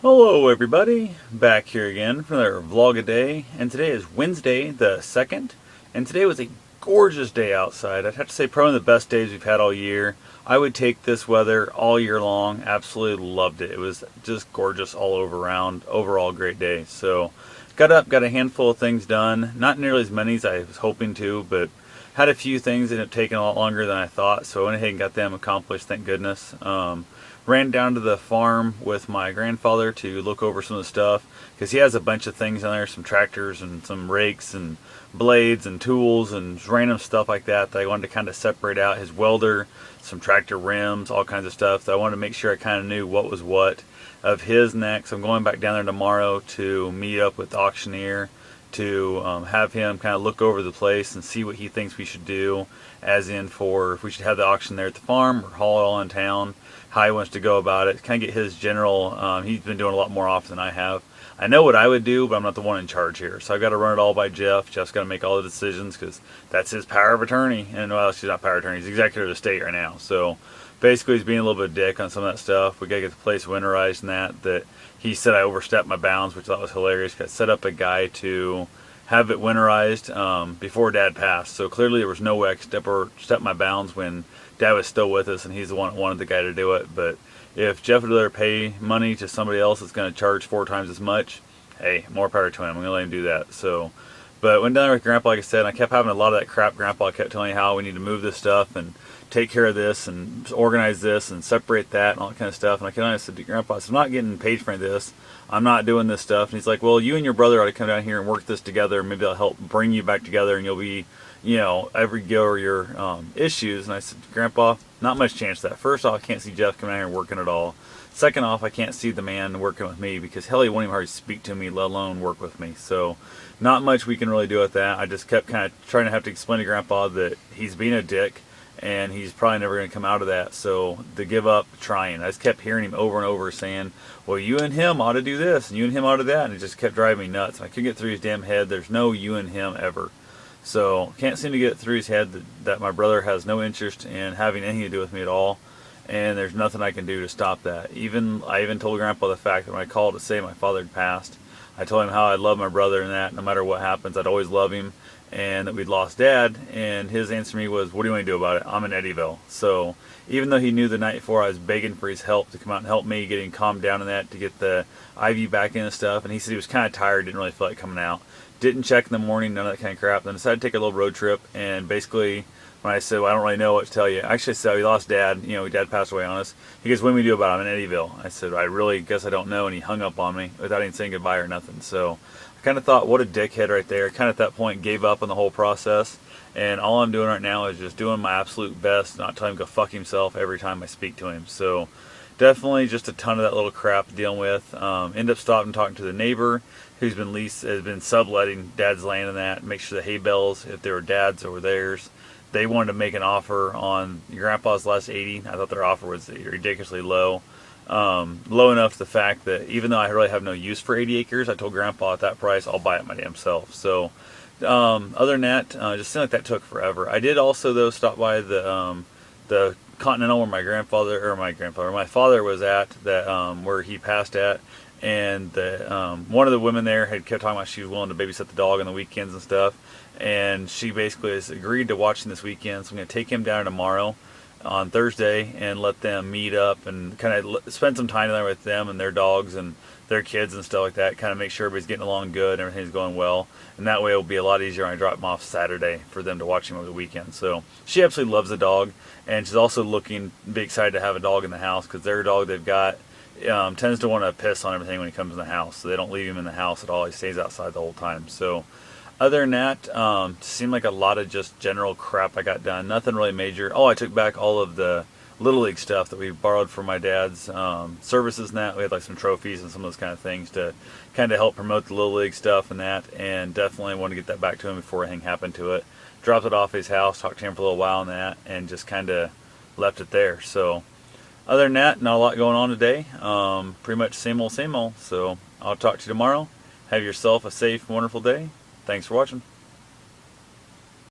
Hello everybody, back here again for another vlog-a-day, and today is Wednesday the 2nd, and today was a gorgeous day outside. I'd have to say probably the best days we've had all year. I would take this weather all year long, absolutely loved it. It was just gorgeous all over around, overall great day. So got up, got a handful of things done, not nearly as many as I was hoping to, but had a few things that ended up taking a lot longer than I thought, so I went ahead and got them accomplished, thank goodness. Ran down to the farm with my grandfather to look over some of the stuff because he has a bunch of things in there, some tractors and some rakes and blades and tools and random stuff like that I wanted to kind of separate out. His welder, some tractor rims, all kinds of stuff. So I wanted to make sure I kind of knew what was what of his next. I'm going back down there tomorrow to meet up with the auctioneer to have him kind of look over the place and see what he thinks we should do, as in for if we should have the auction there at the farm or haul it all in town, how he wants to go about it, kind of get his general, he's been doing a lot more often than I have. I know what I would do, but I'm not the one in charge here, so I've got to run it all by Jeff. Jeff's got to make all the decisions because that's his power of attorney, and well, she's not power of attorney, he's executive of the state right now, so basically he's being a little bit of a dick on some of that stuff. We got to get the place winterized and that he said I overstepped my bounds, which I thought was hilarious. I set up a guy to have it winterized before Dad passed. So clearly there was no way I could step my bounds when Dad was still with us, and he's the one that wanted the guy to do it. But if Jeff would rather pay money to somebody else that's going to charge 4 times as much, hey, more power to him. I'm going to let him do that. So, but went down there with Grandpa, like I said, and I kept having a lot of that crap. Grandpa kept telling me how we need to move this stuff and take care of this and organize this and separate that and all that kind of stuff. And I kind of said to Grandpa, I'm not getting paid for this. I'm not doing this stuff. And he's like, well, you and your brother ought to come down here and work this together. Maybe I'll help bring you back together and you'll be, every go over your issues. And I said, Grandpa, not much chance of that. First off, I can't see Jeff coming out here and working at all. Second off, I can't see the man working with me because hell, he won't even hardly speak to me, let alone work with me. So not much we can really do with that. I just kept kind of trying to have to explain to Grandpa that he's being a dick and he's probably never going to come out of that. So to give up trying, I just kept hearing him over and over saying, well, you and him ought to do this and you and him ought to do that. And it just kept driving me nuts. I couldn't get through his damn head. There's no you and him ever. So can't seem to get through his head that my brother has no interest in having anything to do with me at all. And there's nothing I can do to stop that. I even told Grandpa the fact that when I called to say my father had passed, I told him how I love my brother and that no matter what happens, I'd always love him, and that we'd lost Dad. And his answer to me was, what do you want to do about it? I'm in Eddyville. So even though he knew the night before I was begging for his help to come out and help me getting calmed down in that, to get the IV back in and stuff, and he said he was kind of tired, didn't really feel like coming out. Didn't check in the morning, none of that kind of crap. Then decided to take a little road trip, and basically when I said, well, I don't really know what to tell you. Actually, I said, we lost Dad. Dad passed away on us. He goes, what do we do about it? I'm in Eddyville. I said, I really guess I don't know. And he hung up on me without even saying goodbye or nothing. So I kind of thought, what a dickhead right there. Kind of at that point gave up on the whole process. And all I'm doing right now is just doing my absolute best, not telling him to go fuck himself every time I speak to him. So definitely just a ton of that little crap dealing with. End up stopping and talking to the neighbor who's been subletting Dad's land and that. Make sure the hay bales, if they were Dad's or theirs, they wanted to make an offer on your Grandpa's last 80. I thought their offer was ridiculously low. Low enough to the fact that even though I really have no use for 80 acres, I told Grandpa at that price, I'll buy it my damn self. So other than that, just seemed like that took forever. I did also, though, stop by the Continental where my father was at, that where he passed at. And one of the women there had kept talking about she was willing to babysit the dog on the weekends and stuff. And she basically has agreed to watching this weekend. So I'm going to take him down tomorrow on Thursday and let them meet up and kind of spend some time there with them and their dogs and their kids and stuff like that. Kind of make sure everybody's getting along good and everything's going well. And that way it'll be a lot easier when I drop him off Saturday for them to watch him over the weekend. So she absolutely loves the dog. And she's also be excited to have a dog in the house because their dog they've got tends to want to piss on everything when he comes in the house. So they don't leave him in the house at all. He stays outside the whole time. So other than that, seemed like a lot of just general crap I got done. Nothing really major. Oh, I took back all of the Little League stuff that we borrowed from my dad's services and that. We had like some trophies and some of those kind of things to kind of help promote the Little League stuff and that. And definitely want to get that back to him before anything happened to it. Dropped it off at his house, talked to him for a little while on that, and just kind of left it there. So other than that, not a lot going on today. Pretty much same old, same old. So I'll talk to you tomorrow. Have yourself a safe, wonderful day. Thanks for watching.